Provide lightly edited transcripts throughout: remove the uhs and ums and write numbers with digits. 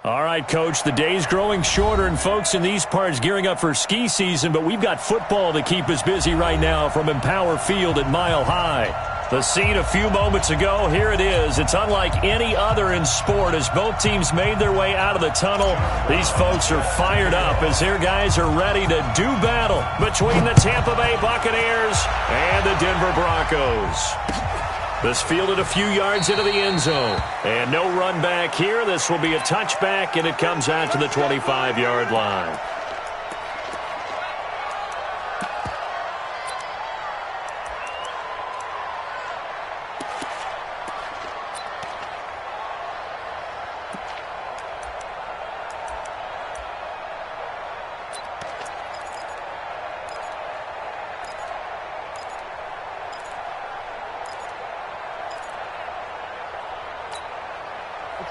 All right, Coach, the day's growing shorter, and folks in these parts gearing up for ski season, but we've got football to keep us busy right now from Empower Field at Mile High. The scene a few moments ago, here it is. It's unlike any other in sport as both teams made their way out of the tunnel. These folks are fired up as their guys are ready to do battle between the Tampa Bay Buccaneers and the Denver Broncos. This fielded a few yards into the end zone. And no run back here. This will be a touchback, and it comes out to the 25-yard line.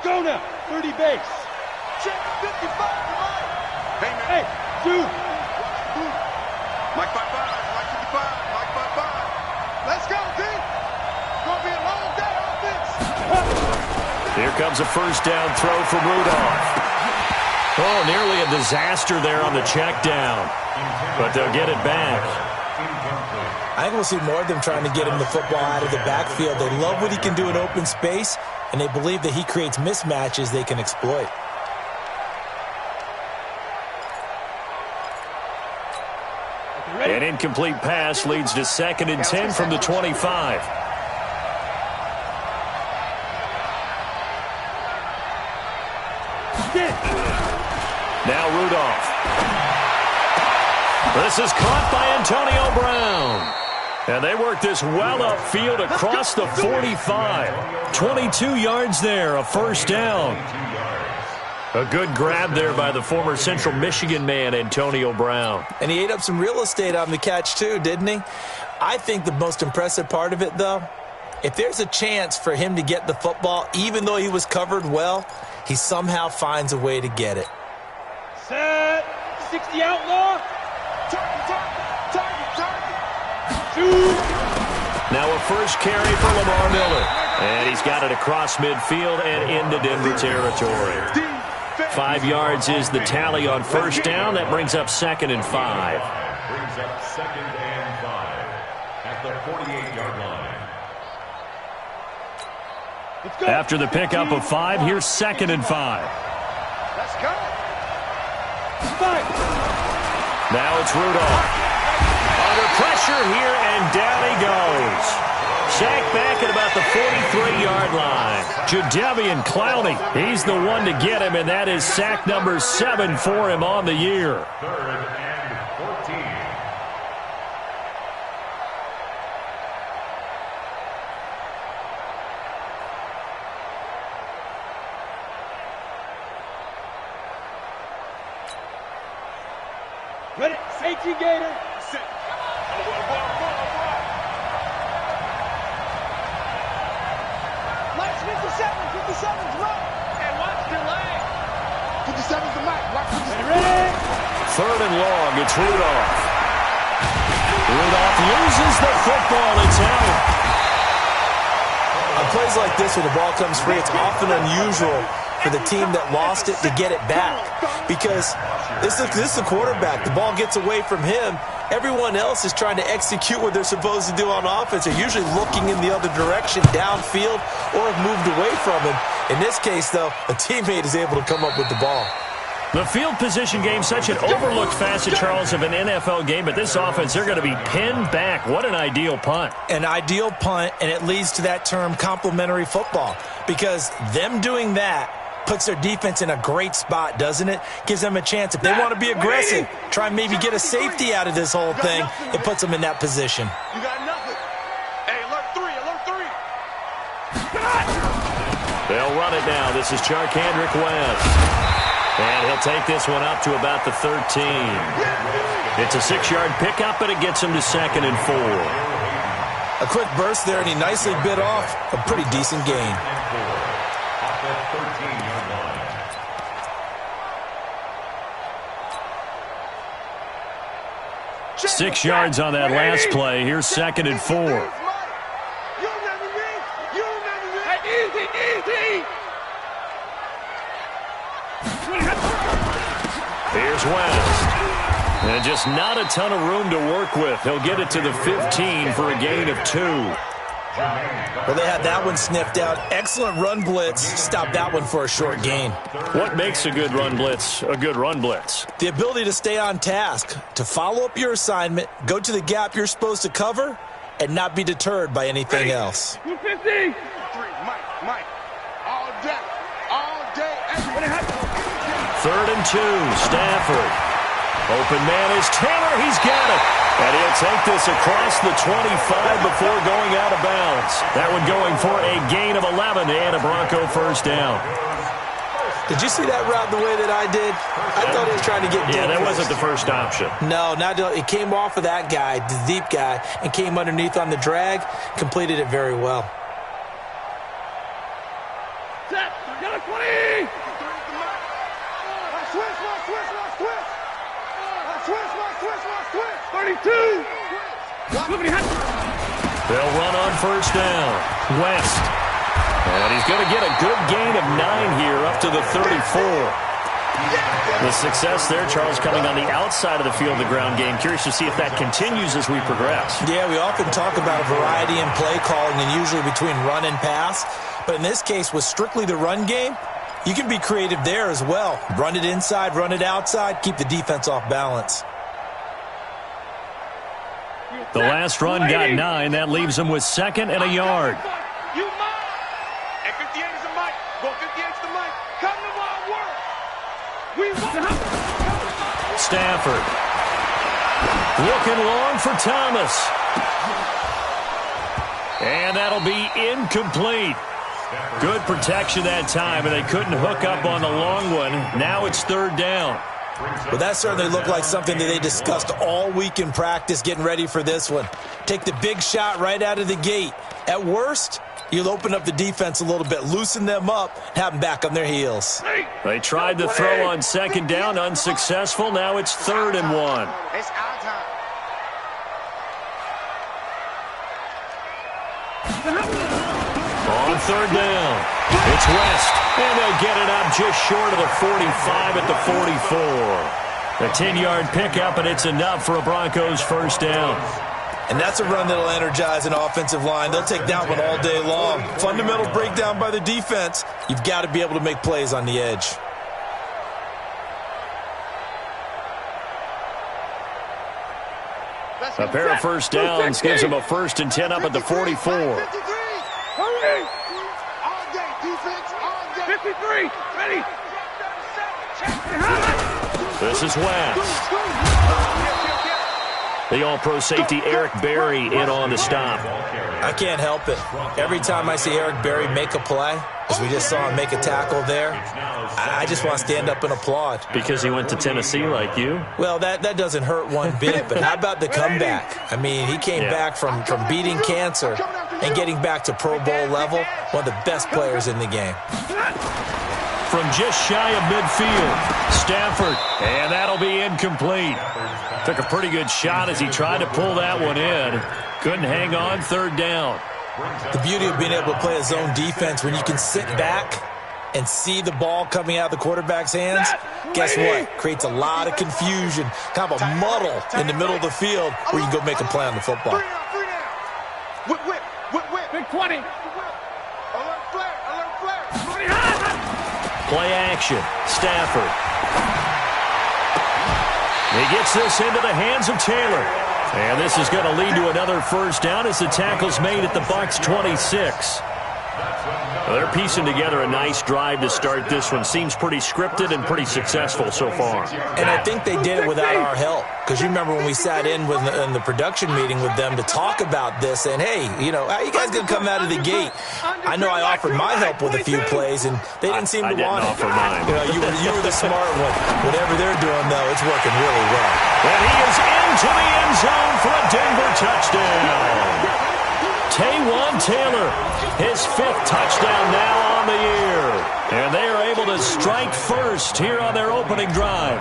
Go now, 30 base. Check 55 to Mike. Hey, man. Hey, dude. Mike 55, Mike 55, Mike 55. Let's go, team. Gonna be a long day offense. Here comes a first down throw from Rudolph. Oh, nearly a disaster there on the check down. But they'll get it back. I think we'll see more of them trying to get him the football out of the backfield. They love what he can do in open space, and they believe that he creates mismatches they can exploit. An incomplete pass leads to 2nd and 10 from the 25. Now Rudolph. This is caught by Antonio Brown. And they work this well upfield across the 45. 22 yards there, a first down. A good grab there by the former Central Michigan man, Antonio Brown. And he ate up some real estate on the catch too, didn't he? I think the most impressive part of it, though, if there's a chance for him to get the football, even though he was covered well, he somehow finds a way to get it. Set. 60 outlaw. Now a first carry for Lamar Miller. And he's got it across midfield and into Denver territory. 5 yards is the tally on first down. That brings up 2nd and 5. Brings up 2nd and 5 at the 48-yard line. After the pickup of 5, here's 2nd and 5. Let's go. Now it's Rudolph. Under pressure here, and down he goes. Sacked back at about the 43-yard line. Jadeveon Clowney, he's the one to get him, and that is sack number 7 for him on the year. 3rd and 14. Ready, safety gator. Sit. Lights 57's right. And watch the leg. 57's the mic. Watch 57. Ready? 3rd and long, it's Rudolph. Rudolph loses the football. It's out. On plays like this where the ball comes free, it's often unusual for the team that lost it to get it back, because this is the quarterback. The ball gets away from him. Everyone else is trying to execute what they're supposed to do on offense. They're usually looking in the other direction, downfield, or have moved away from him. In this case, though, a teammate is able to come up with the ball. The field position game, such an overlooked facet, Charles, of an NFL game, but this offense, they're going to be pinned back. What an ideal punt. An ideal punt, and it leads to that term complementary football, because them doing that puts their defense in a great spot, doesn't it? Gives them a chance. If they want to be aggressive, try and maybe get a safety out of this whole thing, it puts them in that position. You got nothing. Hey, alert 3, alert 3. They'll run it now. This is Charkandrick West. And he'll take this one up to about the 13. It's a 6-yard pickup, and it gets him to 2nd and 4. A quick burst there, and he nicely bit off a pretty decent gain. 6 yards on that last play. Here's 2nd and 4. Here's West. And just not a ton of room to work with. He'll get it to the 15 for a gain of 2. Well, they had that one sniffed out. Excellent run blitz. Stopped that one for a short gain. What makes a good run blitz a good run blitz? The ability to stay on task, to follow up your assignment, go to the gap you're supposed to cover, and not be deterred by anything else. 250. Mike. All day. 3rd and 2. Stafford. Open man is Taylor. He's got it. And he'll take this across the 25 before going out of bounds. That one going for a gain of 11 and a Bronco first down. Did you see that route the way that I did? I thought he was trying to get deep. Yeah, that wasn't the first option. No, it came off of that guy, the deep guy, and came underneath on the drag. Completed it very well. Set. Got a 20. Switch. 32. They'll run on first down. West. And he's going to get a good gain of 9 here up to the 34. The success there, Charles, coming on the outside of the field, the ground game. Curious to see if that continues as we progress. Yeah, we often talk about a variety in play calling and usually between run and pass. But in this case, with strictly the run game, you can be creative there as well. Run it inside, run it outside, keep the defense off balance. The last run got 9. That leaves him with 2nd and a yard. You mine. And 58 is the mic. Go 58 is the mic. Come to wild world. We want. Stafford. Looking long for Thomas. And that'll be incomplete. Good protection that time, and they couldn't hook up on the long one. Now it's 3rd down. Well, that certainly looked like something that they discussed all week in practice getting ready for this one. Take the big shot right out of the gate. At worst, you'll open up the defense a little bit, loosen them up, have them back on their heels. They tried to throw on 2nd down, unsuccessful. Now it's 3rd and 1. It's our time. On 3rd down, it's West, and they'll get it up just short of the 45 at the 44. A 10-yard pickup, and it's enough for a Broncos first down. And that's a run that'll energize an offensive line. They'll take that one all day long. Fundamental breakdown by the defense. You've got to be able to make plays on the edge. A pair of first downs gives them a 1st and 10 up at the 44. Hurry! All day, defense, all day. 53, ready. This is West. The all-pro safety Eric Berry in on the stop. I can't help it. Every time I see Eric Berry make a play, as we just saw him make a tackle there, I just want to stand up and applaud. Because he went to Tennessee like you? Well, that doesn't hurt one bit, but how about the comeback? I mean, he came back from beating cancer and getting back to Pro Bowl level, one of the best players in the game. From just shy of midfield, Stafford, and that'll be incomplete. Took a pretty good shot as he tried to pull that one in. Couldn't hang on, 3rd down. The beauty of being able to play a zone defense when you can sit back and see the ball coming out of the quarterback's hands, guess what? Creates a lot of confusion, kind of a muddle in the middle of the field where you can go make a play on the football. Whip. Big 20. Alert flare. Play action, Stafford. He gets this into the hands of Taylor. And this is going to lead to another first down as the tackle's made at the Bucs 26. Well, they're piecing together a nice drive to start this one. Seems pretty scripted and pretty successful so far. And I think they did it without our help. Because you remember when we sat in the production meeting with them to talk about this, and hey, you know, how you guys going to come out of the gate? I know I offered my help with a few plays, and they didn't seem to want it. I didn't offer mine. You know, you were the smart one. Whatever they're doing, though, it's working really well. And he is into the end zone for a Denver touchdown. Taywan Taylor, his 5th touchdown now on the year. And they are able to strike first here on their opening drive.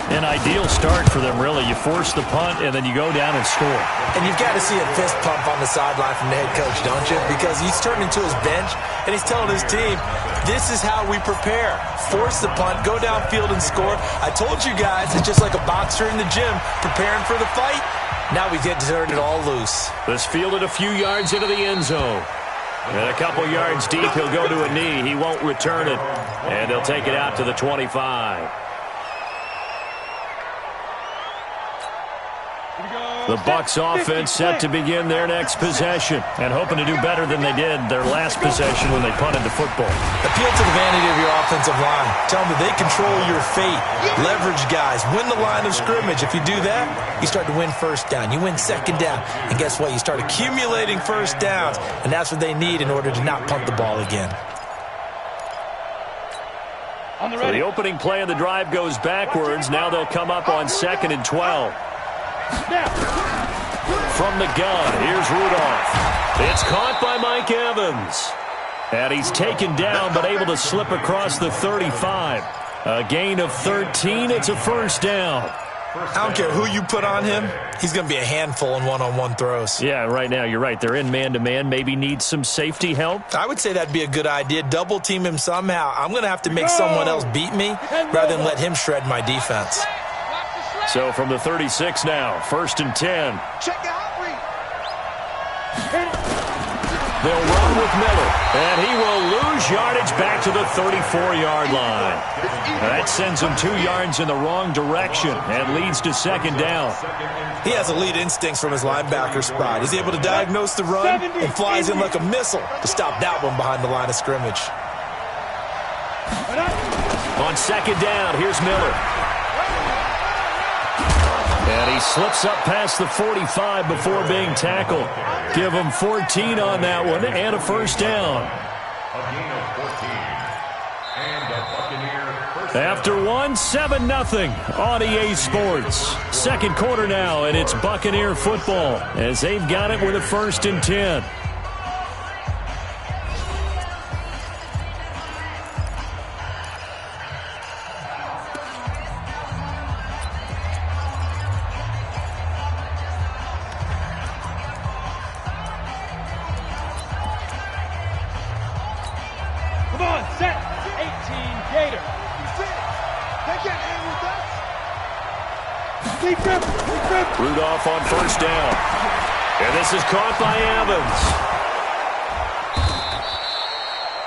An ideal start for them, really. You force the punt, and then you go down and score. And you've got to see a fist pump on the sideline from the head coach, don't you? Because he's turned into his bench, and he's telling his team, this is how we prepare. Force the punt, go downfield and score. I told you guys, it's just like a boxer in the gym preparing for the fight. Now we get to turn it all loose. This fielded a few yards into the end zone. And a couple yards deep, he'll go to a knee. He won't return it, and they'll take it out to the 25. The Bucs offense set to begin their next possession and hoping to do better than they did their last possession when they punted the football. Appeal to the vanity of your offensive line. Tell them that they control your fate. Leverage guys. Win the line of scrimmage. If you do that, you start to win first down. You win second down. And guess what? You start accumulating first downs. And that's what they need in order to not punt the ball again. So the opening play of the drive goes backwards. Now they'll come up on 2nd and 12. From the gun, here's Rudolph. It's caught by Mike Evans. And he's taken down, but able to slip across the 35. A gain of 13. It's a first down. I don't care who you put on him. He's going to be a handful in one-on-one throws. Yeah, right now, you're right. They're in man-to-man. Maybe need some safety help. I would say that'd be a good idea. Double team him somehow. I'm going to have to make someone else beat me rather than let him shred my defense. So from the 36 now, 1st and 10. Check out They'll run with Miller, and he will lose yardage back to the 34-yard line. That sends him 2 yards in the wrong direction and leads to 2nd down. He has elite instincts from his linebacker spot. He's able to diagnose the run and flies in like a missile to stop that one behind the line of scrimmage. On 2nd down, here's Miller. And he slips up past the 45 before being tackled. Give him 14 on that one and a first down. A gain of 14. And a Buccaneer first After one, 7-0 on EA Sports. 2nd quarter now, and it's Buccaneer football as they've got it with a 1st and 10. Rudolph on 1st down. And this is caught by Evans.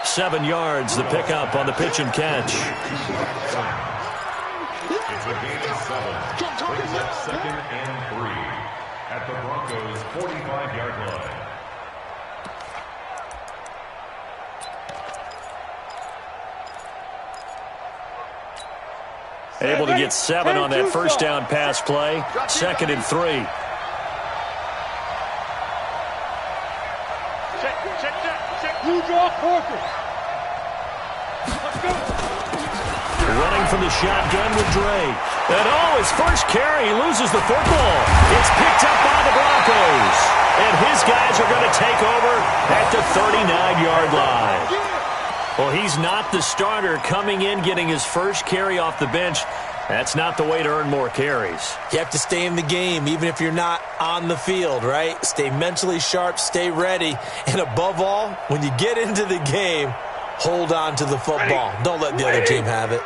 7 yards, the pickup on the pitch and catch. It's a gain of 7. Brings up 2nd and 3 at the Broncos' 45-yard line. Able to get 7 on that first down pass play. 2nd and 3. Running from the shotgun with Dre. And his first carry, he loses the football. It's picked up by the Broncos. And his guys are going to take over at the 39-yard line. Well, he's not the starter coming in, getting his first carry off the bench. That's not the way to earn more carries. You have to stay in the game, even if you're not on the field, right? Stay mentally sharp, stay ready. And above all, when you get into the game, hold on to the football. Don't let the other team have it.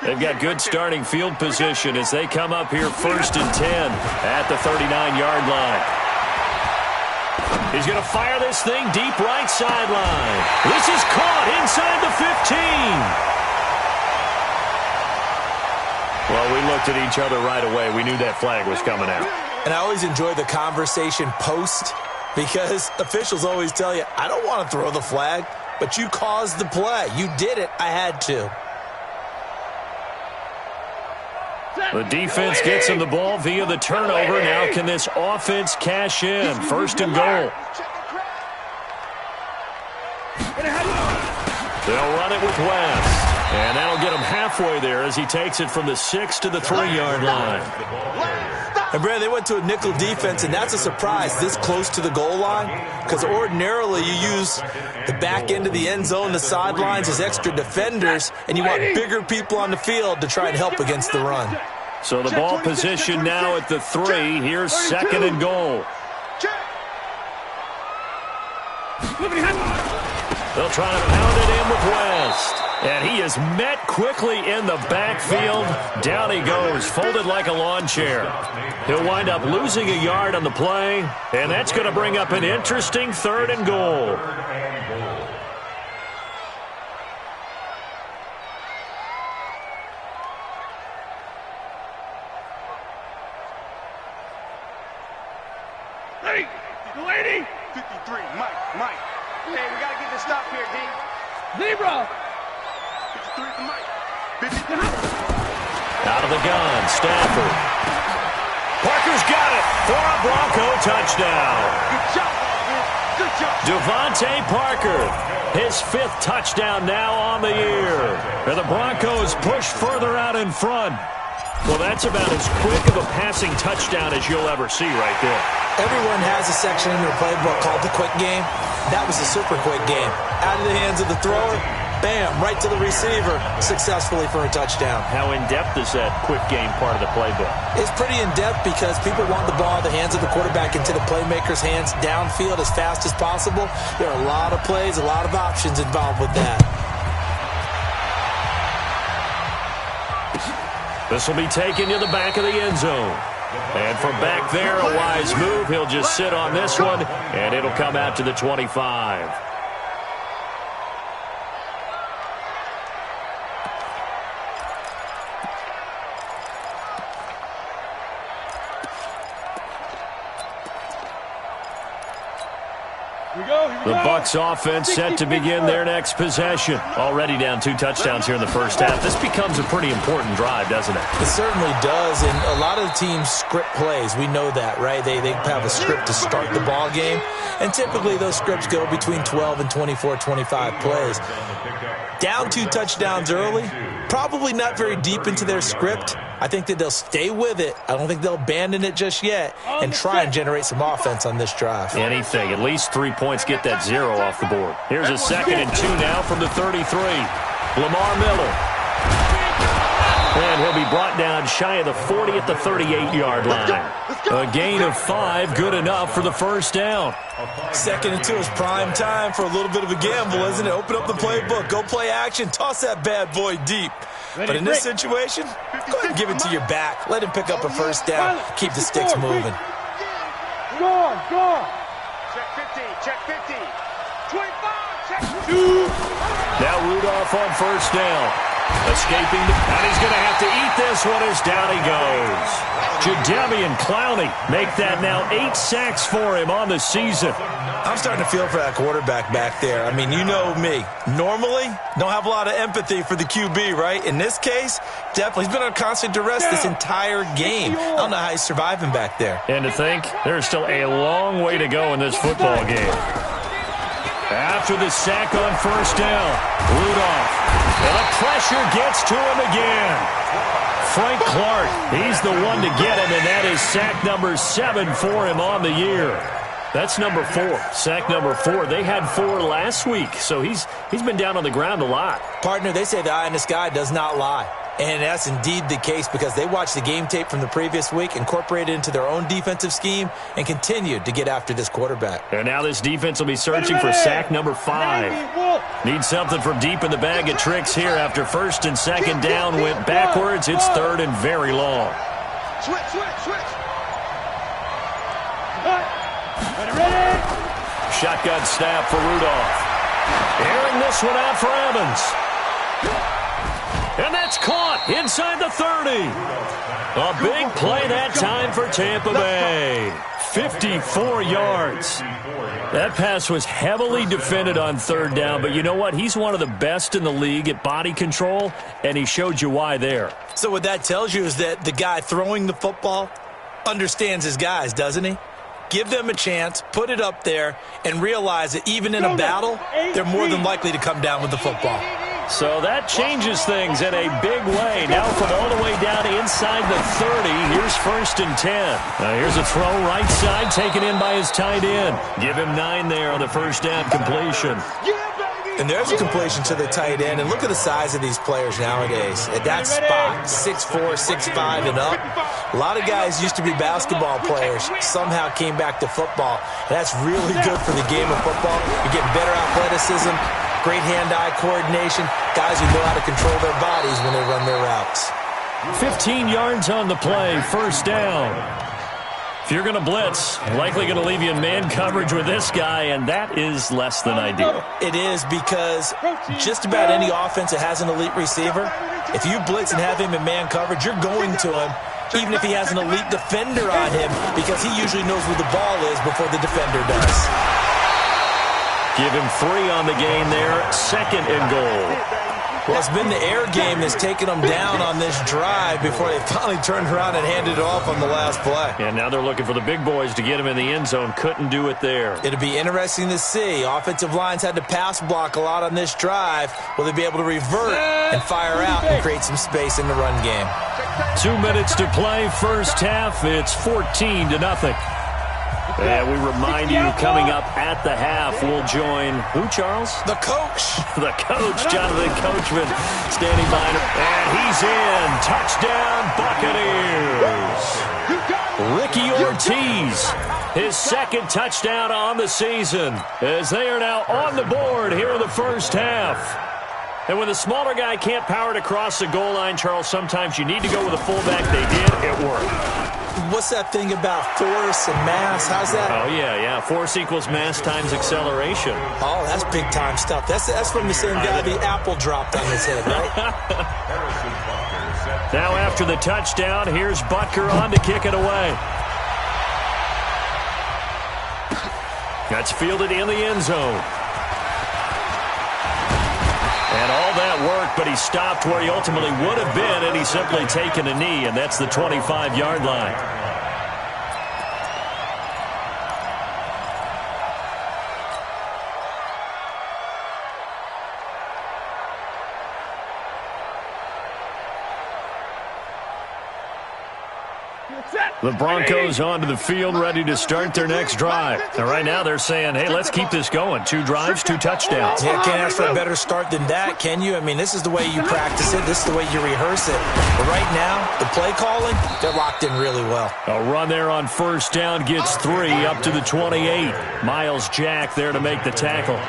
They've got good starting field position as they come up here 1st and 10 at the 39-yard line. He's going to fire this thing deep right sideline. This is caught inside the 15. Well, we looked at each other right away. We knew that flag was coming out. And I always enjoy the conversation post because officials always tell you, I don't want to throw the flag, but you caused the play. You did it. I had to. The defense gets him the ball via the turnover. Now can this offense cash in? 1st and goal. They'll run it with West. And that'll get him halfway there as he takes it from the 6 to the 3-yard line. And, Brad, they went to a nickel defense, and that's a surprise this close to the goal line because ordinarily you use the back end of the end zone, the sidelines as extra defenders, and you want bigger people on the field to try and help against the run. So the ball position now at the 3. Here's 2nd and goal. They'll try to pound it in with West. And he is met quickly in the backfield. Down he goes, folded like a lawn chair. He'll wind up losing a yard on the play, and that's going to bring up an interesting 3rd and goal. Lady! 53, Mike. Hey, we got to get this stop here, D. Zebra! 53 for Mike. 53. Out of the gun, Stafford. Parker's got it for a Bronco touchdown. Good job, man. Good job. Devontae Parker, his 5th touchdown now on the year. And the Broncos push further out in front. Well, that's about as quick of a passing touchdown as you'll ever see right there. Everyone has a section in their playbook called the quick game. That was a super quick game. Out of the hands of the thrower, bam, right to the receiver, successfully for a touchdown. How in-depth is that quick game part of the playbook? It's pretty in-depth because people want the ball in the hands of the quarterback into the playmaker's hands downfield as fast as possible. There are a lot of plays, a lot of options involved with that. This will be taken to the back of the end zone. And from back there, a wise move. He'll just sit on this one, and it'll come out to the 25. The Bucs offense set to begin their next possession. Already down 2 touchdowns here in the first half. This becomes a pretty important drive, doesn't it? It certainly does, and a lot of the teams script plays. We know that, right? They have a script to start the ball game, and typically those scripts go between 12 and 24, 25 plays. Down 2 touchdowns early, probably not very deep into their script. I think that they'll stay with it. I don't think they'll abandon it just yet and try and generate some offense on this drive. Anything. At least 3 points get that 0 off the board. Here's a 2nd and 2 now from the 33. Lamar Miller. And he'll be brought down shy of the 40 at the 38-yard line. A gain of 5, good enough for the first down. 2nd and 2 is prime time for a little bit of a gamble, isn't it? Open up the playbook, go play action, toss that bad boy deep. But in this situation, go ahead and give it to your back. Let him pick up a first down. Keep the sticks moving. Go on. Check 50, check 50. 25, check 2. Now Rudolph on first down. Escaping, and he's going to have to eat this one as down he goes. Jadeveon Clowney make that now 8 sacks for him on the season. I'm starting to feel for that quarterback back there. I mean, you know me. Normally, don't have a lot of empathy for the QB, right? In this case, definitely. He's been on constant duress this entire game. I don't know how he's surviving back there. And to think, there's still a long way to go in this football game. After the sack on first down, Rudolph. And the pressure gets to him again. Frank Clark, he's the one to get him, and that is sack number 7 for him on the year. That's number 4. Sack number 4. They had 4 last week, so he's been down on the ground a lot. Partner, they say the eye in the sky does not lie. And that's indeed the case because they watched the game tape from the previous week, incorporated it into their own defensive scheme, and continued to get after this quarterback. And now this defense will be searching for sack number 5. Need something from deep in the bag of tricks here after 1st and 2nd down went backwards. It's 3rd and very long. Switch. Ready? Shotgun snap for Rudolph. Airing this one out for Evans. And that's caught inside the 30. A big play that time for Tampa Bay. 54 yards. That pass was heavily defended on 3rd down, but you know what? He's one of the best in the league at body control, and he showed you why there. So what that tells you is that the guy throwing the football understands his guys, doesn't he? Give them a chance, put it up there, and realize that even in a battle, they're more than likely to come down with the football. So that changes things in a big way. Now from all the way down inside the 30, here's 1st and 10. Here's a throw right side taken in by his tight end. Give him 9 there on the first down completion. And there's a completion to the tight end. And look at the size of these players nowadays. At that spot, 6'4", 6'5", and up. A lot of guys used to be basketball players, somehow came back to football. And that's really good for the game of football. You're getting better athleticism, great hand-eye coordination, guys who know how to control their bodies when they run their routes. 15 yards on the play, first down. If you're going to blitz, likely going to leave you in man coverage with this guy, and that is less than ideal. It is, because just about any offense that has an elite receiver, if you blitz and have him in man coverage, you're going to him, even if he has an elite defender on him, because he usually knows where the ball is before the defender does. Give him 3 on the gain there, second and goal. Well, it's been the air game that's taken them down on this drive before they finally turned around and handed it off on the last play. And now they're looking for the big boys to get him in the end zone. Couldn't do it there. It'll be interesting to see. Offensive lines had to pass block a lot on this drive. Will they be able to revert and fire out and create some space in the run game? 2 minutes to play, first half. It's 14-0. And we remind you, coming up at the half, we'll join who, Charles? The coach. The coach, Jonathan Coachman, standing by. And he's in. Touchdown, Buccaneers. Ricky Ortiz, his second touchdown on the season, as they are now on the board here in the first half. And when the smaller guy can't power it across the goal line, Charles, sometimes you need to go with a fullback. They did. It worked. What's that thing about force and mass? How's that? Oh, yeah. Force equals mass times acceleration. Oh, that's big-time stuff. That's from the same guy the apple dropped on his head, right? Now after the touchdown, here's Butker on to kick it away. That's fielded in the end zone. And all that worked, but he stopped where he ultimately would have been, and he's simply taken a knee, and that's the 25-yard line. The Broncos onto the field, ready to start their next drive. And right now they're saying, hey, let's keep this going. 2 drives, 2 touchdowns. Yeah, can't ask for a better start than that, can you? I mean, this is the way you practice it. This is the way you rehearse it. But right now, the play calling, they're locked in really well. A run there on first down gets 3 up to the 28. Miles Jack there to make the tackle.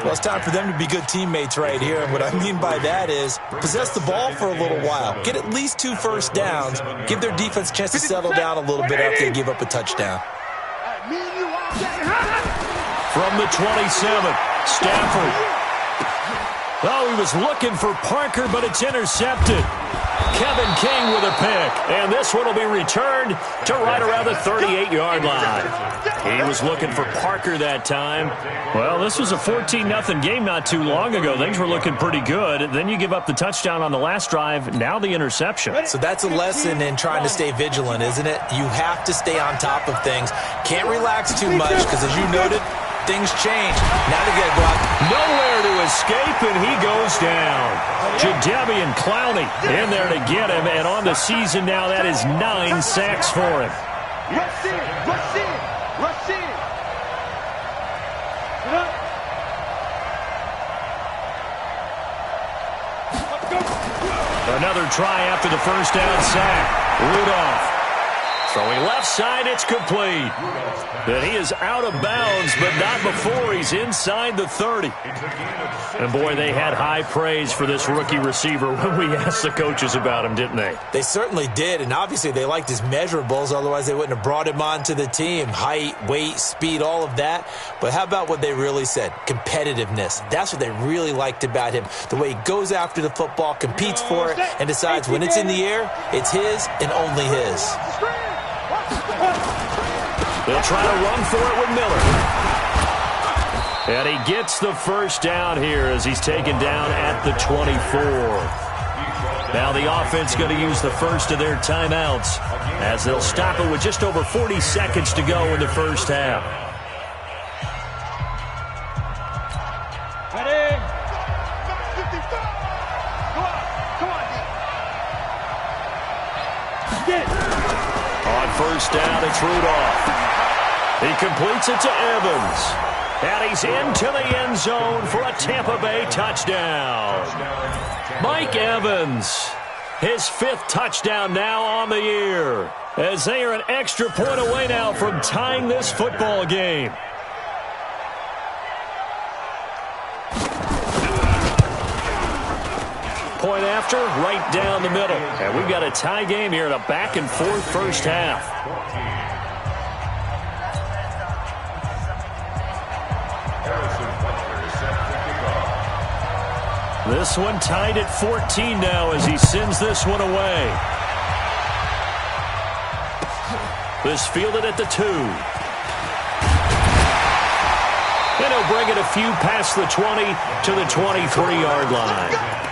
Well, it's time for them to be good teammates right here. And what I mean by that is possess the ball for a little while. Get at least 2 first downs. Give their defense a chance to settle down a little bit after they give up a touchdown. From the 27, Stafford. Oh, he was looking for Parker, but it's intercepted. Kevin King with a pick. And this one will be returned to right around the 38-yard line. He was looking for Parker that time. Well, this was a 14-0 game not too long ago. Things were looking pretty good. Then you give up the touchdown on the last drive. Now the interception. So that's a lesson in trying to stay vigilant, isn't it? You have to stay on top of things. Can't relax too much because, as you noted, things change. Now they got to go out. Nowhere to escape, and he goes down. Jadeveon Clowney in there to get him, and on the season now, that is 9 sacks for him. Rush in, rush in, rush in. Another try after the first down sack. Rudolph. Throwing left side, it's complete. And he is out of bounds, but not before he's inside the 30. And boy, they had high praise for this rookie receiver when we asked the coaches about him, didn't they? They certainly did, and obviously they liked his measurables, otherwise they wouldn't have brought him onto the team. Height, weight, speed, all of that. But how about what they really said? Competitiveness. That's what they really liked about him. The way he goes after the football, competes for it, and decides when it's in the air, it's his and only his. They'll try to run for it with Miller. And he gets the first down here as he's taken down at the 24. Now the offense going to use the first of their timeouts as they'll stop it with just over 40 seconds to go in the first half. Ready? Come on. On first down, it's Rudolph. He completes it to Evans. And he's into the end zone for a Tampa Bay touchdown. Mike Evans, his 5th touchdown now on the year, as they are an extra point away now from tying this football game. Point after, right down the middle. And we've got a tie game here in a back-and-forth first half. This one tied at 14 now as he sends this one away. This fielded at the 2. And he'll bring it a few past the 20 to the 23-yard line.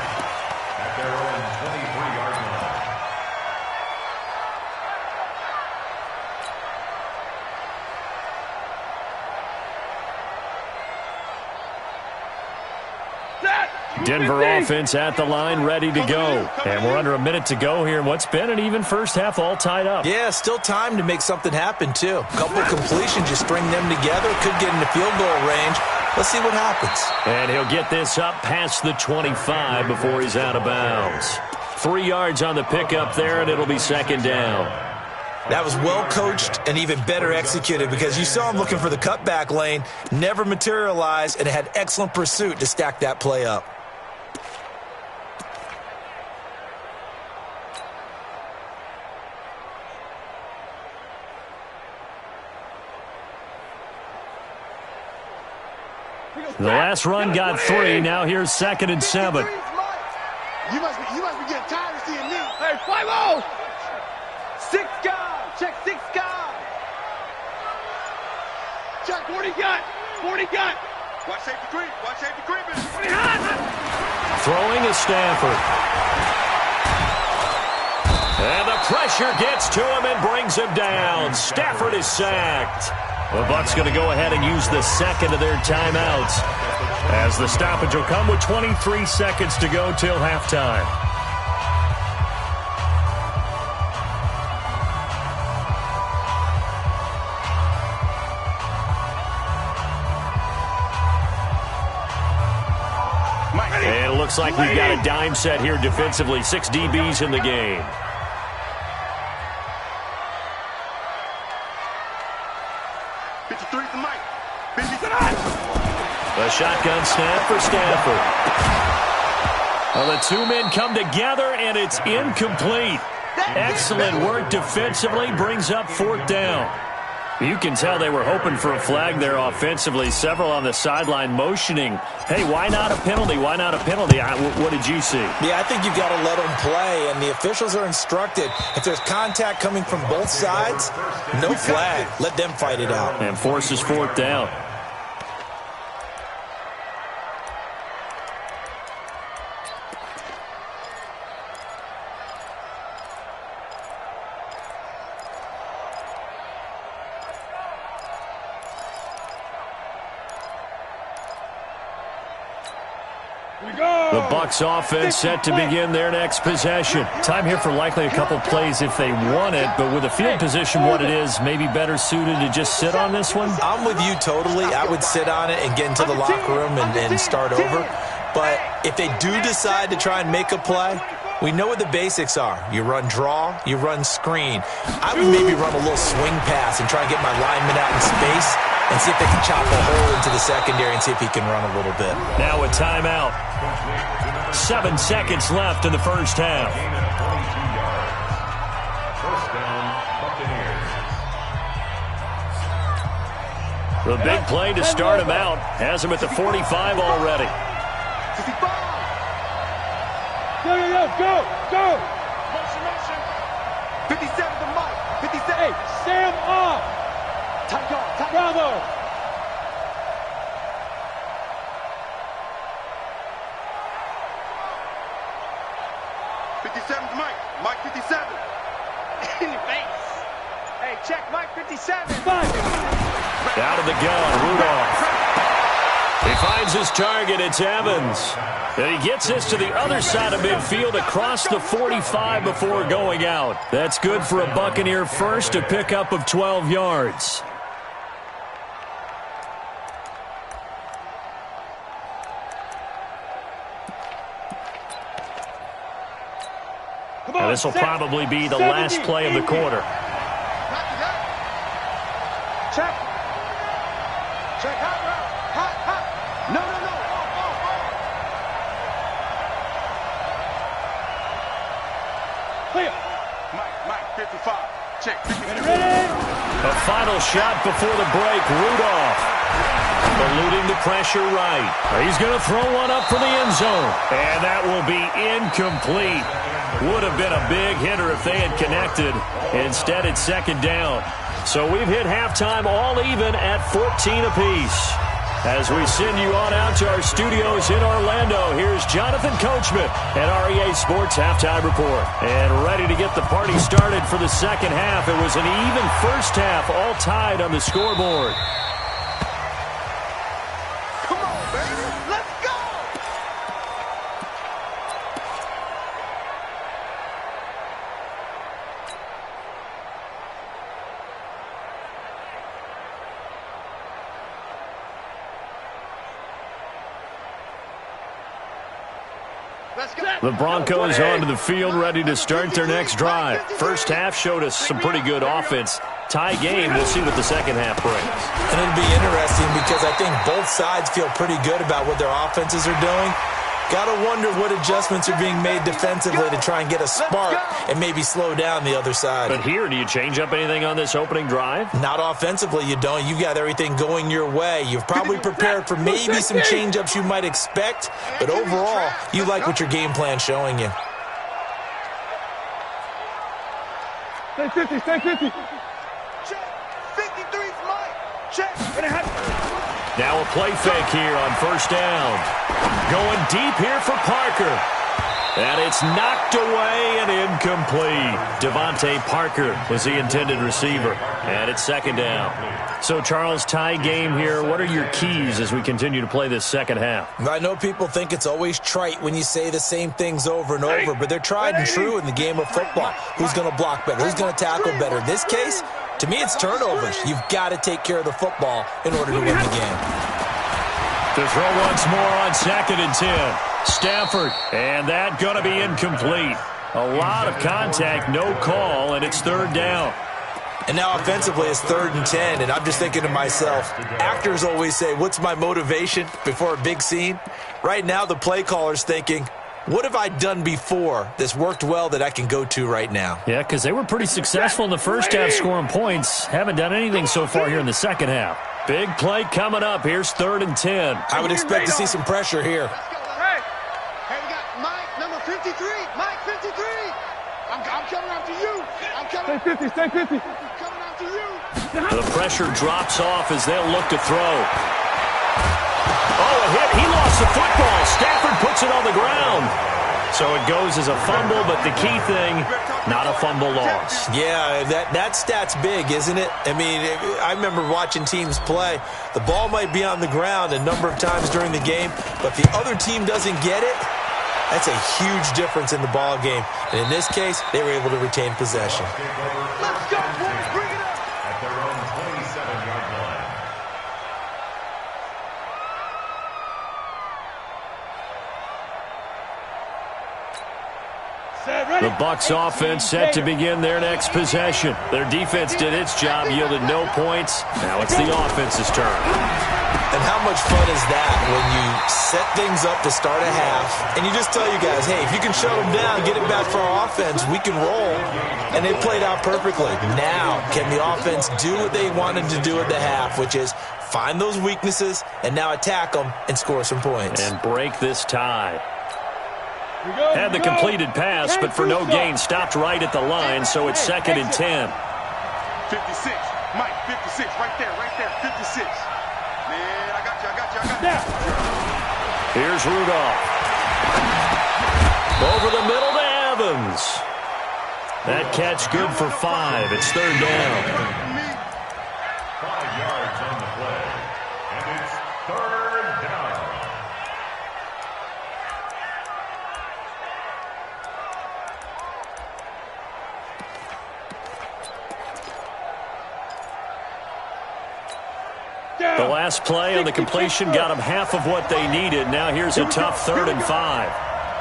Denver offense at the line, ready to go. And we're under a minute to go here in what's been an even first half, all tied up. Yeah, still time to make something happen, too. A couple completions, you string them together, could get into field goal range. Let's see what happens. And he'll get this up past the 25 before he's out of bounds. 3 yards on the pickup there, and it'll be second down. That was well coached and even better executed because you saw him looking for the cutback lane, never materialized, and had excellent pursuit to stack that play up. The last run got 3. Now here's 2nd and 7. You must be getting tired of seeing me. Hey, 5-0. 6 guys. Check 6 guys. Check 40 gun. 40 gun. Watch safety creep. Watch safety creeping. Throwing is Stafford. And the pressure gets to him and brings him down. Stafford is sacked. The Bucs going to go ahead and use the second of their timeouts, as the stoppage will come with 23 seconds to go till halftime. And it looks like we've got a dime set here defensively. 6 DBs in the game. A shotgun snap for Stafford. Well, the 2 men come together, and it's incomplete. Excellent work defensively, brings up 4th down. You can tell they were hoping for a flag there offensively. Several on the sideline motioning, hey, why not a penalty? Why not a penalty? What did you see? Yeah, I think you've got to let them play, and the officials are instructed. If there's contact coming from both sides, no flag. Let them fight it out. And forces 4th down. The Bucs offense set to begin their next possession. Time here for likely a couple plays if they want it, but with the field position what it is, maybe better suited to just sit on this one? I'm with you totally. I would sit on it and get into the locker room and start over. But if they do decide to try and make a play, we know what the basics are. You run draw, you run screen. I would maybe run a little swing pass and try and get my lineman out in space and see if they can chop a hole into the secondary and see if he can run a little bit. Now a timeout. 7 seconds left in the first half. The big play to start him out has him at the 45 already. Go! Motion. 57 to Mike. 57. Hey, Sam off. Tight guard. Bravo. Mike 57. In your face. Hey, check Mike 57. Out of the gun, Rudolph. He finds his target, it's Evans. And he gets this to the other side of midfield across the 45 before going out. That's good for a Buccaneer first, a pickup of 12 yards. And this will probably be the last play of the quarter. Check. Check. Hot. No. Clear. Mike, 55. Check. Ready? A final shot before the break. Rudolph eluding the pressure right. He's going to throw one up for the end zone. And that will be incomplete. Would have been a big hitter if they had connected. Instead, it's second down. So we've hit halftime all even at 14 apiece. As we send you on out to our studios in Orlando, here's Jonathan Coachman at REA Sports Halftime Report. And ready to get the party started for the second half. It was an even first half, all tied on the scoreboard. Come on, baby. Let's go. The Broncos onto the field, ready to start their next drive. First half showed us some pretty good offense. Tie game, we'll see what the second half brings. And it'll be interesting because I think both sides feel pretty good about what their offenses are doing. Got to wonder what adjustments are being made defensively to try and get a spark and maybe slow down the other side. But here, do you change up anything on this opening drive? Not offensively, you don't. You got everything going your way. You've probably prepared for maybe some change-ups you might expect, but overall, you like what your game plan's showing you. Stay 50. Check. 53's Mike. Check. Now a play fake here on first down. Going deep here for Parker. And it's knocked away and incomplete. Devontae Parker was the intended receiver. And it's second down. So, Charles, tie game here. What are your keys as we continue to play this second half? I know people think it's always trite when you say the same things over and over, but they're tried and true in the game of football. Who's going to block better? Who's going to tackle better? In this case, to me, it's turnovers. You've got to take care of the football in order to win the game. To throw once more on 2nd and 10. Stafford, and that going to be incomplete. A lot of contact, no call, and it's third down. And now offensively it's 3rd and 10, and I'm just thinking to myself, actors always say, what's my motivation before a big scene? Right now the play caller's thinking, what have I done before that's worked well that I can go to right now? Yeah, because they were pretty successful in the first half scoring points. Haven't done anything so far here in the second half. Big play coming up. Here's 3rd and 10. I would expect to see some pressure here. Hey, we got Mike, number 53. Mike, 53. I'm coming after you. Stay 50. Coming after you. The pressure drops off as they'll look to throw. Oh, a hit. He lost the football. Stafford puts it on the ground. So it goes as a fumble, but the key thing, not a fumble loss. Yeah, that stat's big, isn't it? I mean, I remember watching teams play. The ball might be on the ground a number of times during the game, but if the other team doesn't get it, that's a huge difference in the ball game. And in this case, they were able to retain possession. Let's go, boys. Bring it up. At their own 27-yard line. The Bucs offense set to begin their next possession. Their defense did its job, yielded no points. Now it's the offense's turn. And how much fun is that when you set things up to start a half and you just tell you guys, hey, if you can shut them down, get it back for our offense, we can roll. And they played out perfectly. Now, can the offense do what they wanted to do at the half, which is find those weaknesses and now attack them and score some points. And break this tie. Had the completed pass, but for no gain, stopped right at the line, so it's 2nd and 10. 56. Mike, 56. Right there. 56. Man, I got you. Here's Rudolph. Over the middle to Evans. That catch good for 5. It's 3rd down. 5 yards on the play. And it's 3rd down. Yeah. The last play on the completion got them half of what they needed. Now here's a tough 3rd and 5.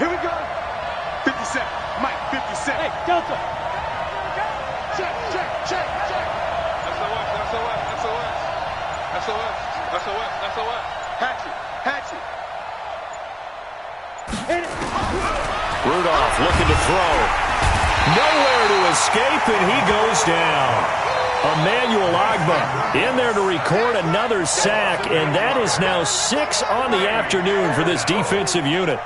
Here we go. 57. Mike, 50 Cent. Hey, Delta. Check. SOS. Hatchet. Rudolph looking to throw. Nowhere to escape, and he goes down. Emmanuel Agba in there to record another sack, and that is now 6 on the afternoon for this defensive unit.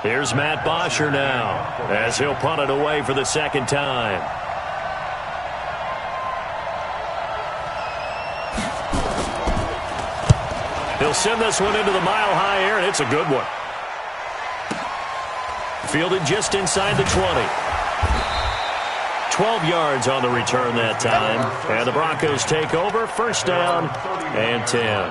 Here's Matt Bosher now as he'll punt it away for the second time. He'll send this one into the mile-high air, and it's a good one. Fielded just inside the 20. 12 yards on the return that time. And the Broncos take over, first down and 10.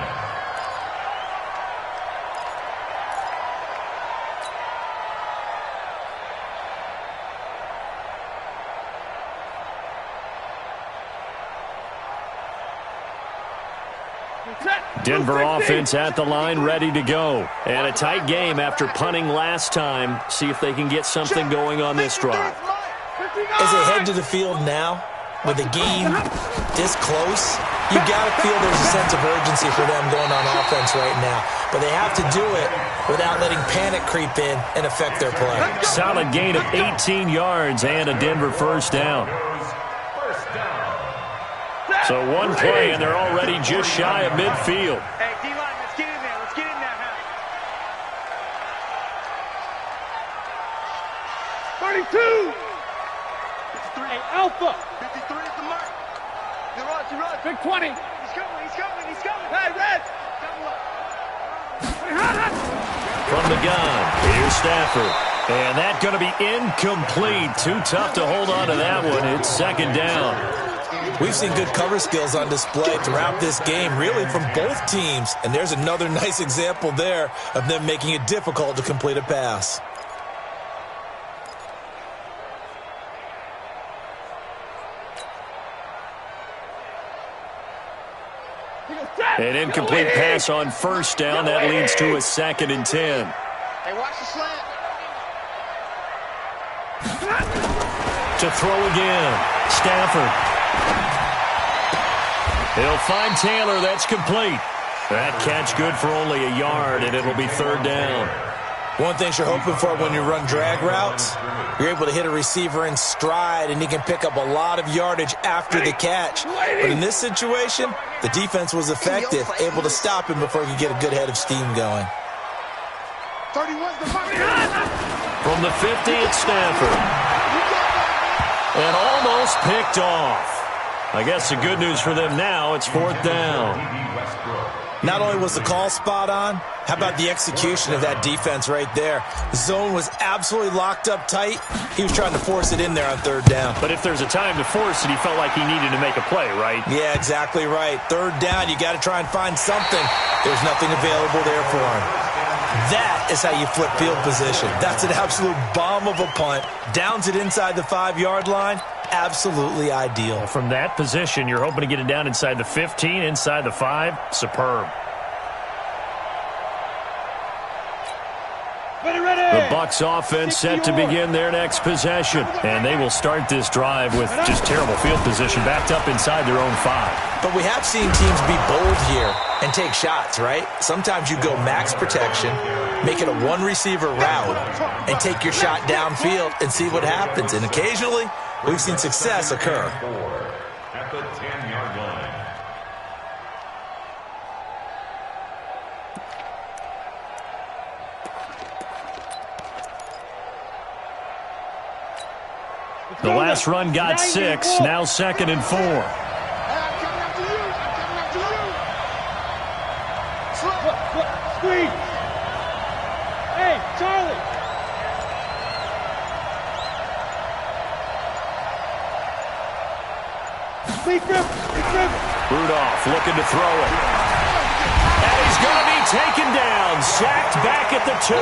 Denver offense at the line, ready to go. And a tight game after punting last time. See if they can get something going on this drive. As they head to the field now, with the game this close, you got to feel there's a sense of urgency for them going on offense right now. But they have to do it without letting panic creep in and affect their play. Solid gain of 18 yards and a Denver first down. So one play, and they're already just shy of midfield. Hey, D-line, let's get in there. Now. 32. 53. Hey, Alpha. 53 is the mark. He runs. Big 20. He's coming. Hey, Red. From the gun, here's Stafford. And that's going to be incomplete. Too tough to hold on to that one. It's second down. We've seen good cover skills on display throughout this game, really from both teams. And there's another nice example there of them making it difficult to complete a pass. An incomplete pass on first down. That leads to a second and 10. Hey, watch the slant. To throw again. Stafford. He'll find Taylor. That's complete. That catch good for only a yard, and it'll be third down. One thing you're hoping for when you run drag routes, you're able to hit a receiver in stride, and he can pick up a lot of yardage after the catch. But in this situation, the defense was effective, able to stop him before he could get a good head of steam going. 31's the mark. From the 50, it's Stafford. And almost picked off. I guess the good news for them now, it's fourth down. Not only was the call spot on, how about the execution of that defense right there? The zone was absolutely locked up tight. He was trying to force it in there on third down. But if there's a time to force it, he felt like he needed to make a play, right? Yeah, exactly right. Third down, you got to try and find something. There's nothing available there for him. That is how you flip field position. That's an absolute bomb of a punt. Downs it inside the 5-yard line. Absolutely ideal. From that position, you're hoping to get it down inside the 15, inside the 5. Superb. The Bucs offense set to begin their next possession. And they will start this drive with just terrible field position backed up inside their own 5. But we have seen teams be bold here and take shots, right? Sometimes you go max protection, make it a one-receiver route, and take your shot downfield and see what happens. And occasionally, we've seen success occur. At the 10-yard line. The last run got 6, now second and 4. Hey, I'm coming after you. Screen. Hey, Charlie. Rudolph looking to throw it. And he's going to be taken down. Sacked back at the 2.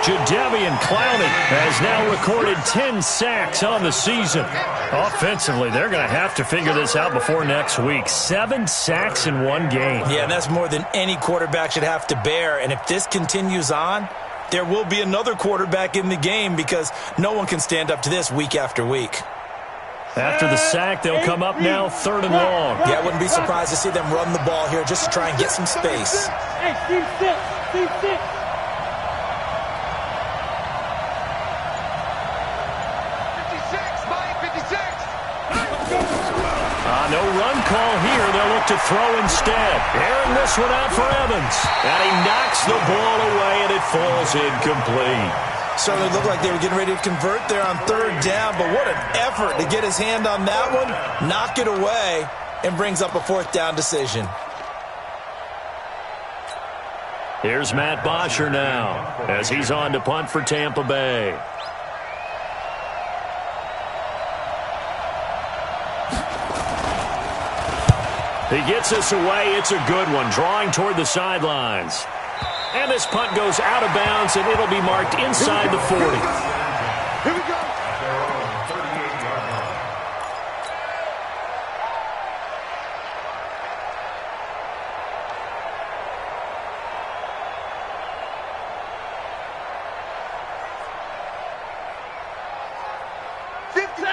Jadeveon Clowney has now recorded 10 sacks on the season. Offensively, they're going to have to figure this out before next week. 7 sacks in one game. Yeah, and that's more than any quarterback should have to bear. And if this continues on, there will be another quarterback in the game because no one can stand up to this week after week. After the sack, they'll come up now 3rd and long. Yeah, I wouldn't be surprised to see them run the ball here just to try and get some space. Hey, Steve, sit. No run call here. They'll look to throw instead. Airing this one out for Evans. And he knocks the ball away, and it falls incomplete. Certainly looked like they were getting ready to convert there on 3rd down, but what an effort to get his hand on that one, knock it away, and brings up a 4th down decision. Here's Matt Bosher now as he's on to punt for Tampa Bay. He gets us away. It's a good one, drawing toward the sidelines. And this punt goes out of bounds, and it'll be marked inside the 40. Here we go.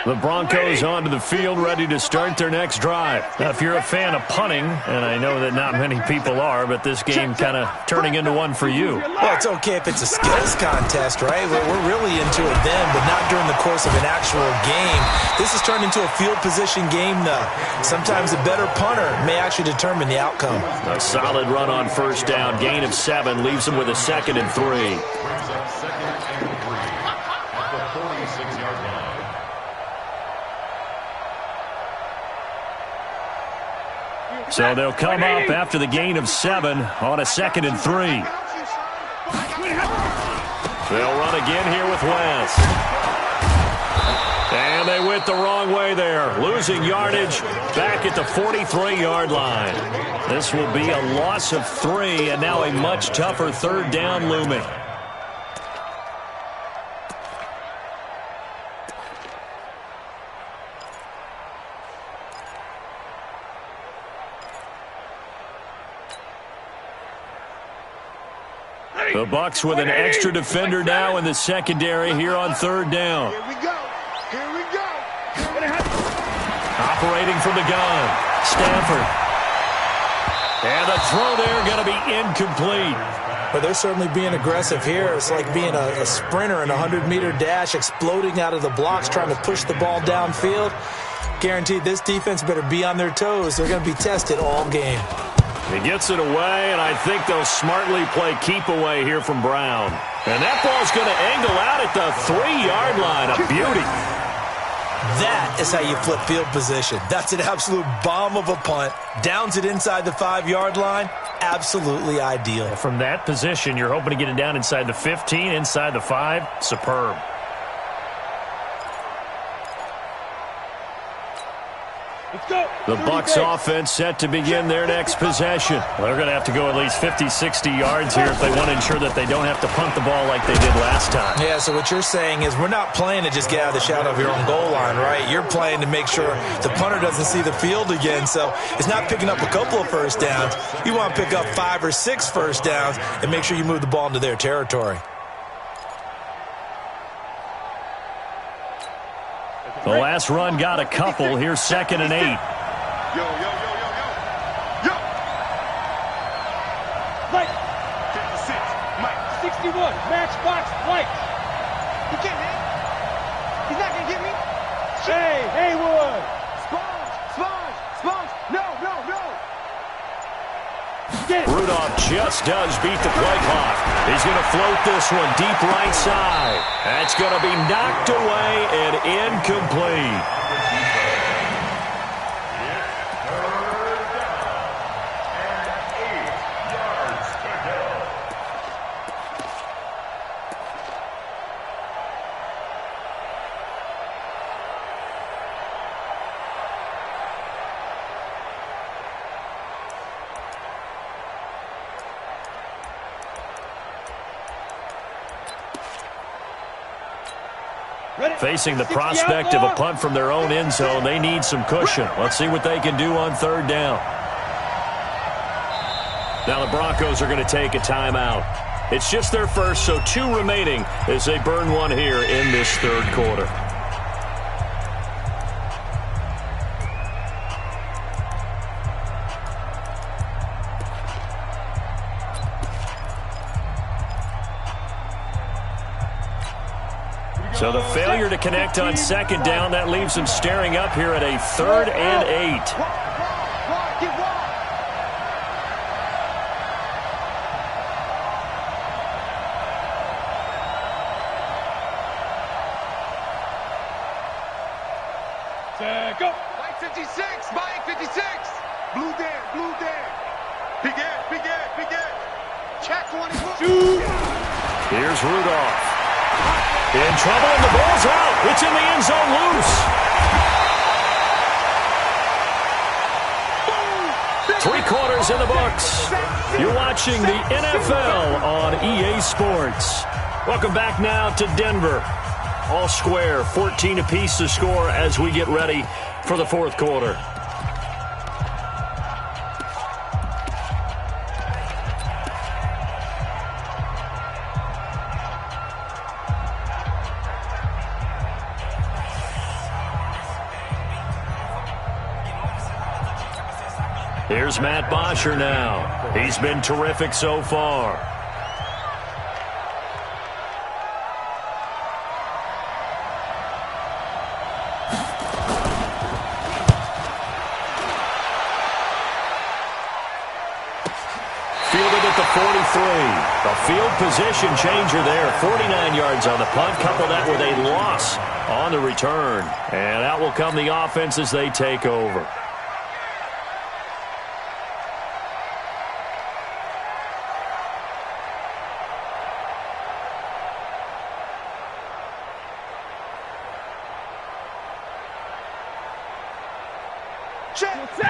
The Broncos onto the field, ready to start their next drive. Now, if you're a fan of punting, and I know that not many people are, but this game kind of turning into one for you. Well, it's okay if it's a skills contest, right? We're really into it then, but not during the course of an actual game. This has turned into a field position game, though. Sometimes a better punter may actually determine the outcome. A solid run on 1st down. Gain of 7 leaves him with a 2nd and 3. Brings up 2nd and 3 at the 46-yard line. So they'll come up after the gain of 7 on a 2nd and 3. They'll run again here with West. And they went the wrong way there, losing yardage back at the 43-yard line. This will be a loss of 3, and now a much tougher 3rd down looming. The Bucs with an extra defender now in the secondary here on 3rd down. Here we go. Operating from the gun, Stafford. And the throw there going to be incomplete. But they're certainly being aggressive here. It's like being a sprinter in a 100-meter dash, exploding out of the blocks, trying to push the ball downfield. Guaranteed this defense better be on their toes. They're going to be tested all game. He gets it away, and I think they'll smartly play keep away here from Brown. And that ball's going to angle out at the 3-yard line. A beauty. That is how you flip field position. That's an absolute bomb of a punt. Downs it inside the 5-yard line. Absolutely ideal. From that position, you're hoping to get it down inside the 15, inside the 5. Superb. The Bucs offense set to begin their next possession. They're going to have to go at least 50, 60 yards here if they want to ensure that they don't have to punt the ball like they did last time. Yeah, so what you're saying is we're not playing to just get out of the shadow of your own goal line, right? You're playing to make sure the punter doesn't see the field again. So it's not picking up a couple of 1st downs. You want to pick up 5 or 6 1st downs and make sure you move the ball into their territory. The last run got a couple. Here's 2nd and 8. Yo. Mike. 56. Mike. 61. Matchbox Mike. He can't hit. He's not going to get me. Hey, Haywood. Sponge. No. Rudolph just does beat the play clock. He's going to float this one deep right side. That's going to be knocked away and incomplete. Facing the prospect of a punt from their own end zone, they need some cushion. Let's see what they can do on 3rd down. Now the Broncos are going to take a timeout. It's just their first, so 2 remaining as they burn one here in this third quarter. So the failure to connect on second down, that leaves them staring up here at a 3rd and 8. Go. Mike 56, Mike 56. Blue there. Big Ed. Check 21. Here's Rudolph. In trouble, and the ball's out. It's in the end zone loose. 3 quarters in the books. You're watching the NFL on EA Sports. Welcome back now to Denver. All square, 14 apiece to score as we get ready for the fourth quarter. Here's Matt Bosher now. He's been terrific so far. Fielded at the 43. A field position changer there. 49 yards on the punt. Couple that with a loss on the return. And out will come the offense as they take over.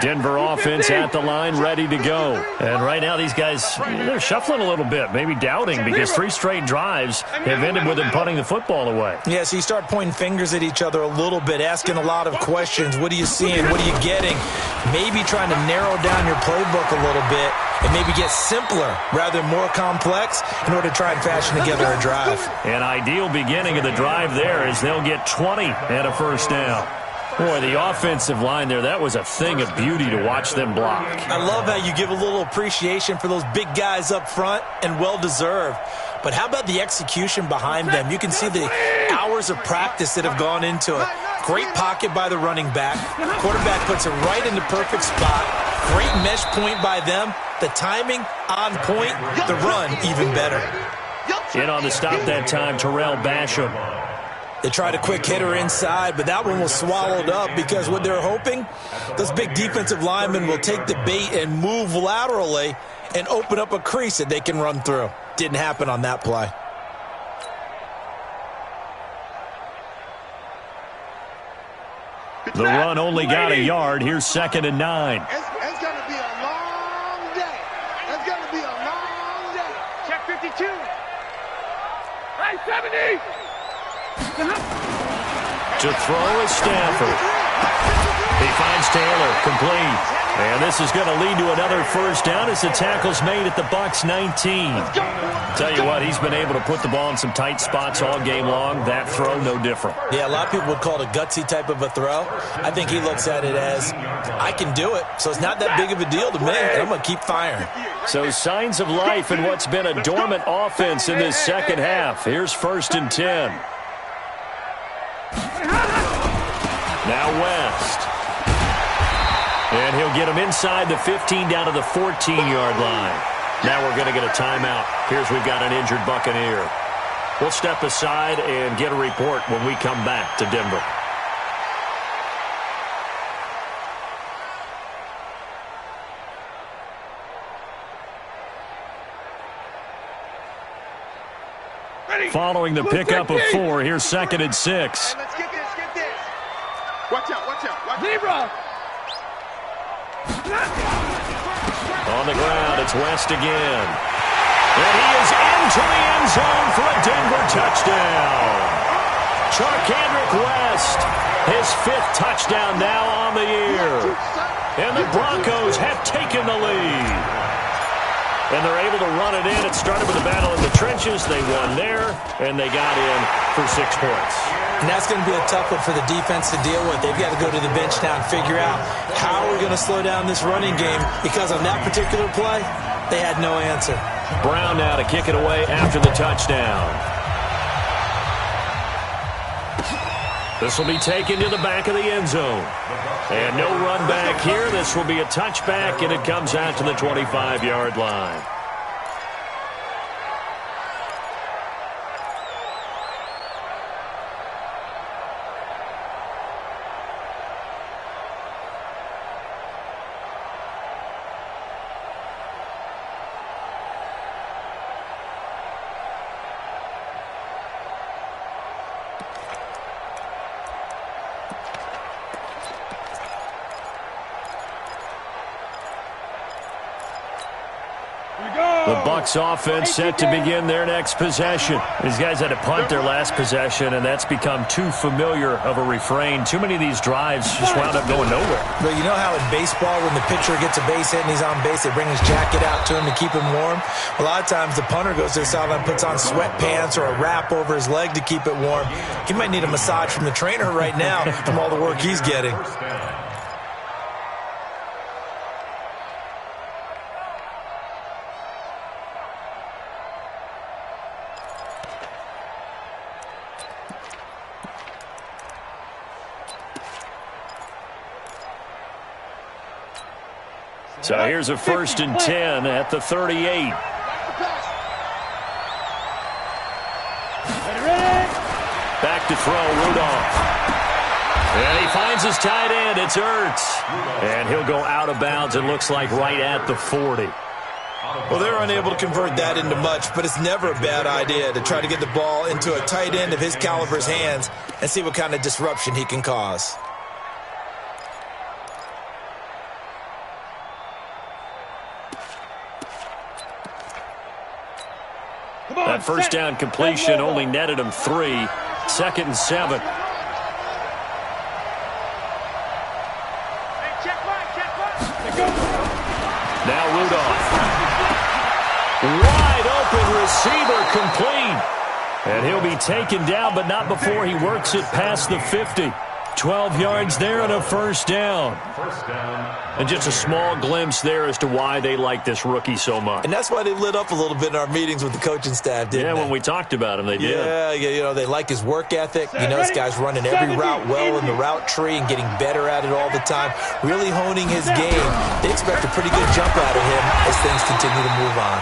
Denver offense at the line, ready to go. And right now these guys, they're shuffling a little bit, maybe doubting, because 3 straight drives have ended with them punting the football away. Yeah, so you start pointing fingers at each other a little bit, asking a lot of questions. What are you seeing? What are you getting? Maybe trying to narrow down your playbook a little bit and maybe get simpler rather than more complex in order to try and fashion together a drive. An ideal beginning of the drive there is they'll get 20 and a first down. Boy, the offensive line there, that was a thing of beauty to watch them block. I love how you give a little appreciation for those big guys up front, and well-deserved. But how about the execution behind them? You can see the hours of practice that have gone into it. Great pocket by the running back. Quarterback puts it right in the perfect spot. Great mesh point by them. The timing on point. The run even better. In on the stop that time, Terrell Basham. They tried a quick hitter inside, but that one was swallowed up because what they're hoping, those big defensive linemen will take the bait and move laterally and open up a crease that they can run through. Didn't happen on that play. The run only got a yard. Here's 2nd and 9. It's going to be a long day. It's going to be a long day. Check 52. Hey, 70. To throw is Stafford. He finds Taylor, complete. And this is going to lead to another first down as the tackle's made at the Bucs 19. Tell you what, he's been able to put the ball in some tight spots all game long. That throw, no different. Yeah, a lot of people would call it a gutsy type of a throw. I think he looks at it as, I can do it, so it's not that big of a deal to me, and I'm going to keep firing. So signs of life in what's been a dormant offense in this second half. Here's 1st and 10. Now West. And he'll get him inside the 15 down to the 14-yard line. Now we're going to get a timeout. Here's we've got an injured Buccaneer. We'll step aside and get a report when we come back to Denver. Following the pickup of 4, here's 2nd and 6. Hey, let's get this, get this. Watch out, watch out. Watch Zebra. On the ground, it's West again. And he is into the end zone for a Denver touchdown. Charkandrick West, his 5th touchdown now on the year. And the Broncos have taken the lead. And they're able to run it in. It started with a battle in the trenches. They won there, and they got in for 6 points. And that's going to be a tough one for the defense to deal with. They've got to go to the bench now and figure out how are we going to slow down this running game, because on that particular play, they had no answer. Brown now to kick it away after the touchdown. This will be taken to the back of the end zone. And no run back here. This will be a touchback, and it comes out to the 25-yard line. The Bucs offense set to begin their next possession. These guys had to punt their last possession, and that's become too familiar of a refrain. Too many of these drives just wound up going nowhere. But you know how in baseball, when the pitcher gets a base hit and he's on base, they bring his jacket out to him to keep him warm? A lot of times the punter goes to the sideline, puts on sweatpants or a wrap over his leg to keep it warm. He might need a massage from the trainer right now from all the work he's getting. So here's a 1st and 10 at the 38. Back to throw, Rudolph. And he finds his tight end. It's Ertz. And he'll go out of bounds, it looks like, right at the 40. Well, they're unable to convert that into much, but it's never a bad idea to try to get the ball into a tight end of his caliber's hands and see what kind of disruption he can cause. That first down completion only netted him 3. 2nd and 7. Now Rudolph. Wide open receiver, complete. And he'll be taken down, but not before he works it past the 50. 12 yards there and a 1st down. And just a small glimpse there as to why they like this rookie so much. And that's why they lit up a little bit in our meetings with the coaching staff, didn't they? Yeah, when we talked about him, they did. Yeah, you know, they like his work ethic. You know, this guy's running every route well in the route tree and getting better at it all the time, really honing his game. They expect a pretty good jump out of him as things continue to move on.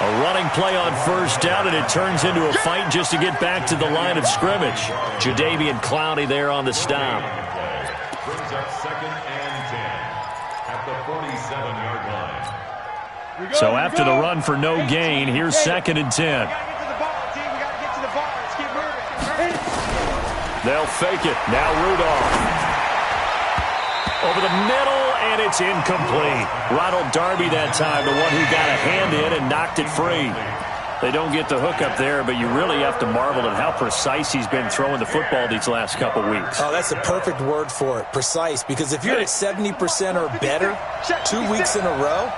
A running play on 1st down, and it turns into a fight just to get back to the line of scrimmage. Jadeveon Clowney there on the stop. Brings up 2nd and 10 at the 47-yard line. So after the run for no gain, here's 2nd and 10. They'll fake it. Now Rudolph. Over the middle, and it's incomplete. Ronald Darby that time, the one who got a hand in and knocked it free. They don't get the hook up there, but you really have to marvel at how precise he's been throwing the football these last couple weeks. Oh, that's the perfect word for it, precise, because if you're at 70% or better 2 weeks in a row,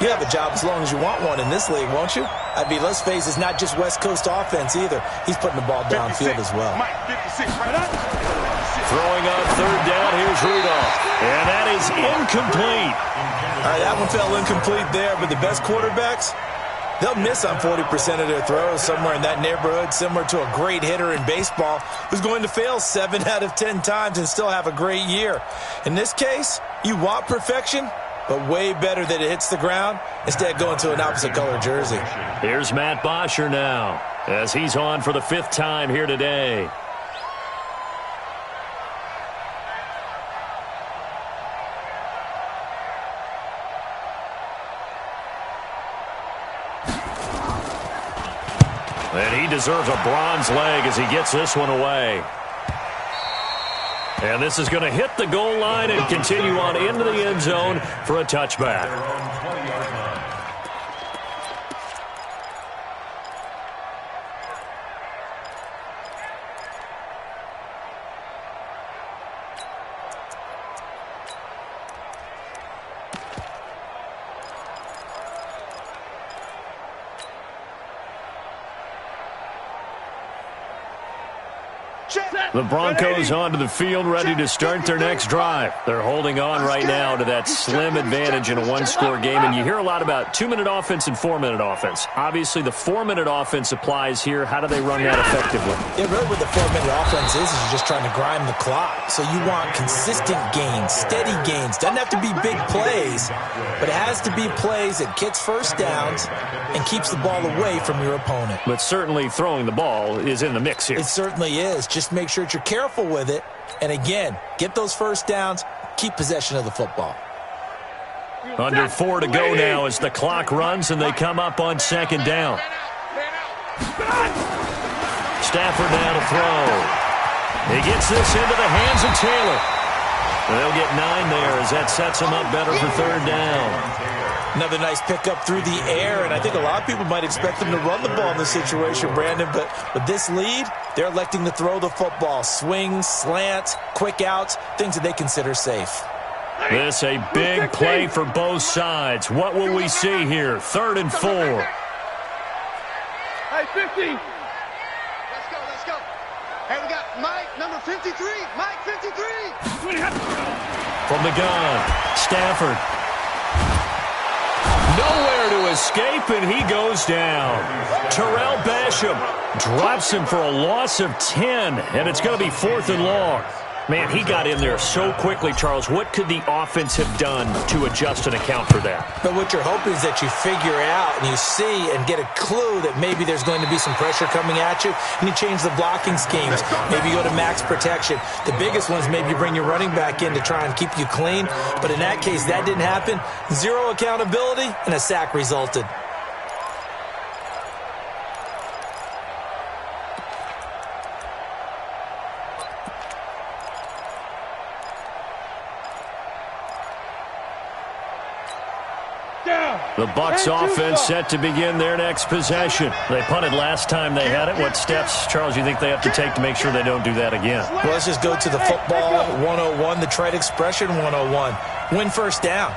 you have a job as long as you want one in this league, won't you? I mean, let's face it, it's not just West Coast offense either. He's putting the ball downfield as well. Throwing on 3rd down, here's Rudolph. And that is incomplete. All right, that one fell incomplete there, but the best quarterbacks, they'll miss on 40% of their throws, somewhere in that neighborhood, similar to a great hitter in baseball who's going to fail 7 out of 10 times and still have a great year. In this case, you want perfection, but way better that it hits the ground instead of going to an opposite color jersey. Here's Matt Bosher now as he's on for the 5th time here today. And he deserves a bronze leg as he gets this one away. And this is going to hit the goal line and continue on into the end zone for a touchback. The Broncos onto the field, ready to start their next drive. They're holding on right now to that slim advantage in a one-score game, and you hear a lot about 2-minute offense and 4-minute offense. Obviously, the 4-minute offense applies here. How do they run that effectively? Yeah, really what the 4-minute offense is you're just trying to grind the clock. So you want consistent gains, steady gains. Doesn't have to be big plays, but it has to be plays that gets first downs and keeps the ball away from your opponent. But certainly throwing the ball is in the mix here. It certainly is. Just make sure that you're careful with it. And again, get those first downs, keep possession of the football. Under 4 to go now as the clock runs and they come up on second down. Stafford now to throw. He gets this into the hands of Taylor. They'll get 9 there as that sets him up better for third down. Another nice pickup through the air, and I think a lot of people might expect them to run the ball in this situation, Brandon, but with this lead, they're electing to throw the football. Swings, slants, quick outs, things that they consider safe. This a big play for both sides. What will we see here? 3rd and 4. Hey, 50. Let's go. Hey, we got Mike, number 53. Mike, 53. From the gun, Stafford. Nowhere to escape, and he goes down. Terrell Basham drops him for a loss of 10, and it's going to be 4th and long. Man, he got in there so quickly, Charles. What could the offense have done to adjust and account for that? But what you're hoping is that you figure out and you see and get a clue that maybe there's going to be some pressure coming at you, and you change the blocking schemes. Maybe you go to max protection. The biggest one is maybe you bring your running back in to try and keep you clean. But in that case, that didn't happen. 0 accountability, and a sack resulted. The Bucs offense set to begin their next possession. They punted last time they had it. What steps, Charles, you think they have to take to make sure they don't do that again? Well, let's just go to the football 101, the trade expression 101. Win first down.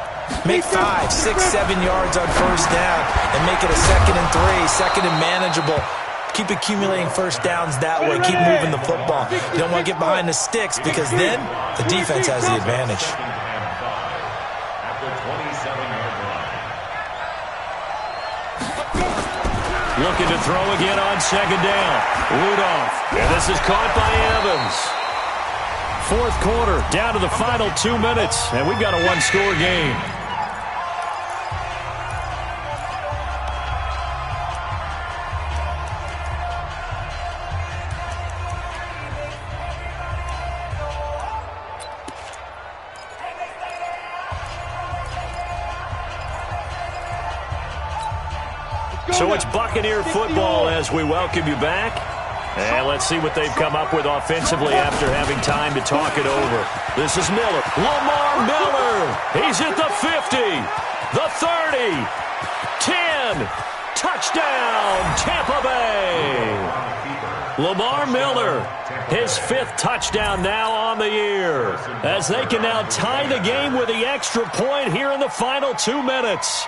Make 5, 6, 7 yards on first down and make it a 2nd and 3, second and manageable. Keep accumulating first downs that way. Keep moving the football. You don't want to get behind the sticks because then the defense has the advantage. Looking to throw again on second down. Rudolph. And this is caught by Evans. 4th quarter, down to the final 2 minutes, and we've got a one-score game. So it's Buccaneer football as we welcome you back. And let's see what they've come up with offensively after having time to talk it over. This is Miller. Lamar Miller. He's at the 50, the 30, 10. Touchdown, Tampa Bay. Lamar Miller, his 5th touchdown now on the year, as they can now tie the game with the extra point here in the final 2 minutes.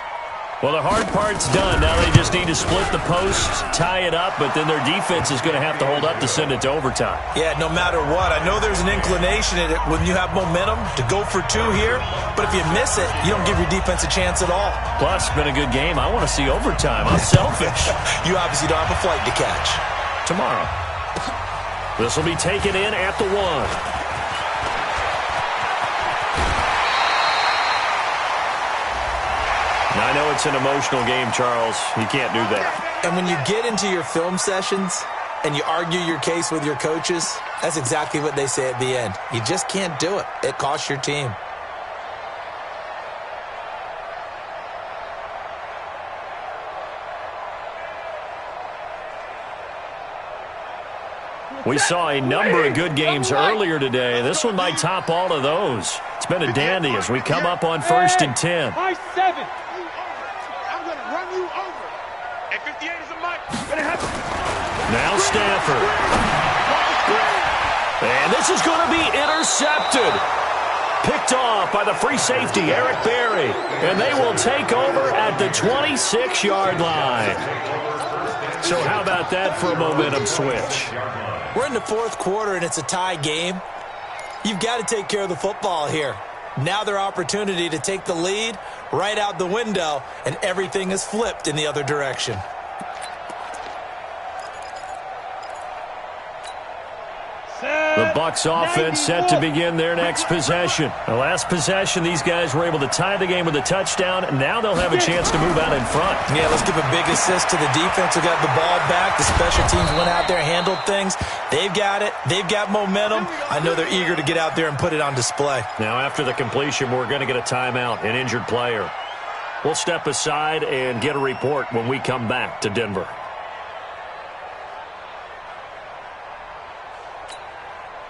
Well, the hard part's done. Now they just need to split the post, tie it up, but then their defense is going to have to hold up to send it to overtime. Yeah, no matter what. I know there's an inclination in it when you have momentum to go for 2 here, but if you miss it, you don't give your defense a chance at all. Plus, it's been a good game. I want to see overtime. I'm selfish. You obviously don't have a flight to catch. Tomorrow. This will be taken in at the 1. I know it's an emotional game, Charles. You can't do that. And when you get into your film sessions and you argue your case with your coaches, that's exactly what they say at the end. You just can't do it. It costs your team. We saw a number of good games earlier today. This one might top all of those. It's been a dandy as we come up on 1st and 10. High 7. I'm going to run you over. And 58 is a mic. Now Stafford. And this is going to be intercepted. Picked off by the free safety, Eric Berry. And they will take over at the 26-yard line. So how about that for a momentum switch? We're in the fourth quarter, and it's a tie game. You've got to take care of the football here. Now their opportunity to take the lead right out the window, and everything is flipped in the other direction. The Bucs offense set to begin their next possession. The last possession, these guys were able to tie the game with a touchdown, and now they'll have a chance to move out in front. Yeah, let's give a big assist to the defense who got the ball back. The special teams went out there, handled things. They've got it. They've got momentum. I know they're eager to get out there and put it on display. Now, after the completion, we're going to get a timeout, an injured player. We'll step aside and get a report when we come back to Denver.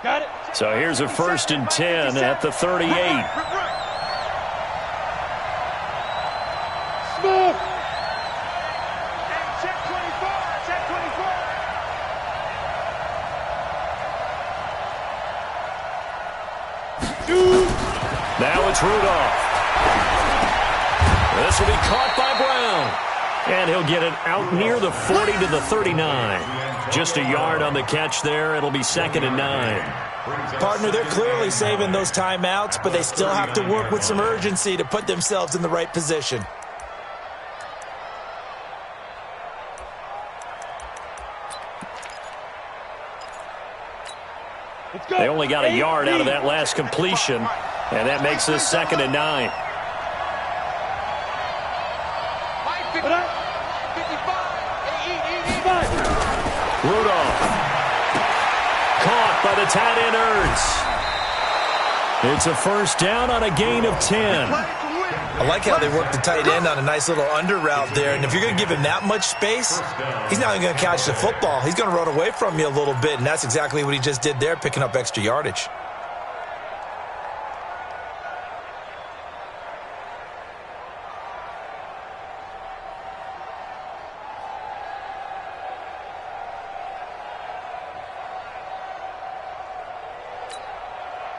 Got it. So here's a 1st and 10 at the 38. Smooth. Check 24. Check 24. Now it's Rudolph. This will be caught by Brown. And he'll get it out near the 40 to the 39. Just a yard on the catch there. It'll be 2nd and 9. Partner, they're clearly saving those timeouts, but they still have to work with some urgency to put themselves in the right position. They only got a yard out of that last completion, and that makes this 2nd and 9. Rudolph. Caught by the tight end Ertz. It's a 1st down on a gain of 10. I like how they work the tight end on a nice little under route there. And if you're going to give him that much space, he's not even going to catch the football. He's going to run away from you a little bit, and that's exactly what he just did there, picking up extra yardage.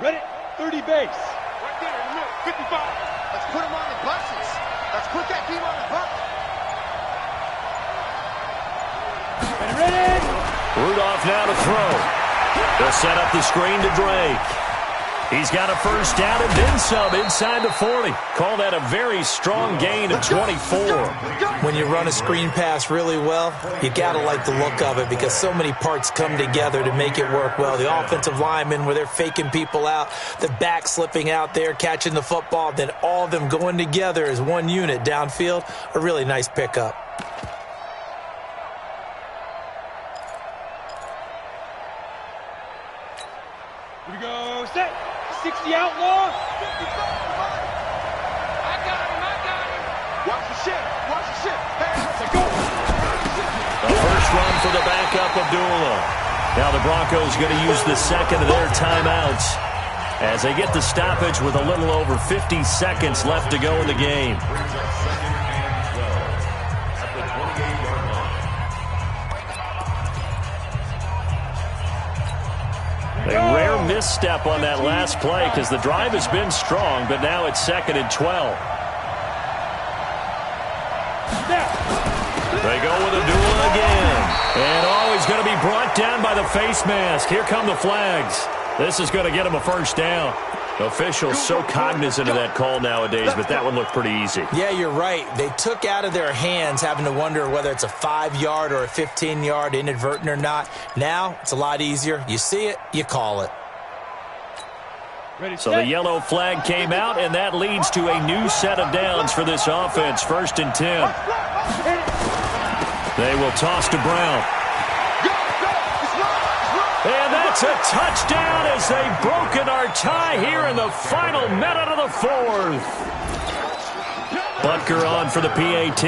Ready? 30 base. Right there in the middle. 55. Let's put him on the buses. Let's put that team on the bus. Ready? Rudolph now to throw. They'll set up the screen to Drake. He's got a 1st down and then some inside the 40. Call that a very strong gain of 24. When you run a screen pass really well, you got to like the look of it because so many parts come together to make it work well. The offensive linemen, where they're faking people out, the back slipping out there, catching the football, then all of them going together as one unit downfield, a really nice pickup. Here we go. Set. 60 outlaw. 55. I got him. Watch the shit. Watch the shit. Hey, let's go. The 1st run for the backup, Abdullah. Now the Broncos going to use the 2nd of their timeouts as they get the stoppage with a little over 50 seconds left to go in the game. A rare misstep on that last play because the drive has been strong, but now it's 2nd and 12. They go with Abdullah again. And he's going to be brought down by the face mask. Here come the flags. This is going to get him a 1st down. Officials so cognizant of that call nowadays, but that one looked pretty easy. Yeah, you're right. They took out of their hands having to wonder whether it's a 5-yard or a 15-yard inadvertent or not. Now, it's a lot easier. You see it, you call it. So the yellow flag came out, and that leads to a new set of downs for this offense. 1st and 10. They will toss to Brown. And that's a touchdown as they've broken our tie here in the final minute of the 4th. Butker on for the PAT.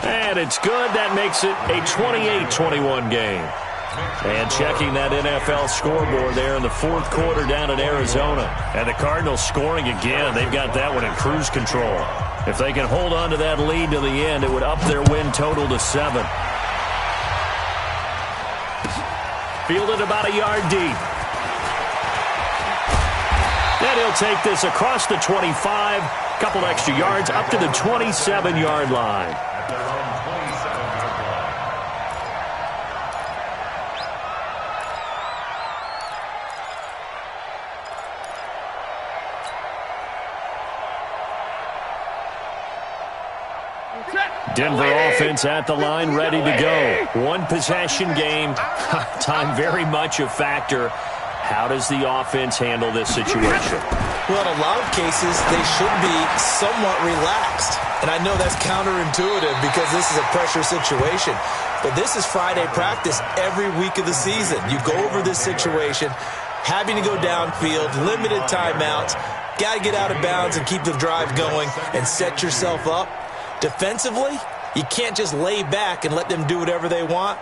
And it's good. That makes it a 28-21 game. And checking that NFL scoreboard there in the 4th quarter down in Arizona. And the Cardinals scoring again. They've got that one in cruise control. If they can hold on to that lead to the end, it would up their win total to 7. Fielded about a yard deep. And he'll take this across the 25 Couple extra yards up to the 27-yard line. At their own 27-yard line. Denver offense at the line, ready to go. One possession game. Time very much a factor. How does the offense handle this situation? Well, in a lot of cases, they should be somewhat relaxed. And I know that's counterintuitive because this is a pressure situation. But this is Friday practice every week of the season. You go over this situation, having to go downfield, limited timeouts, got to get out of bounds and keep the drive going and set yourself up. Defensively, you can't just lay back and let them do whatever they want.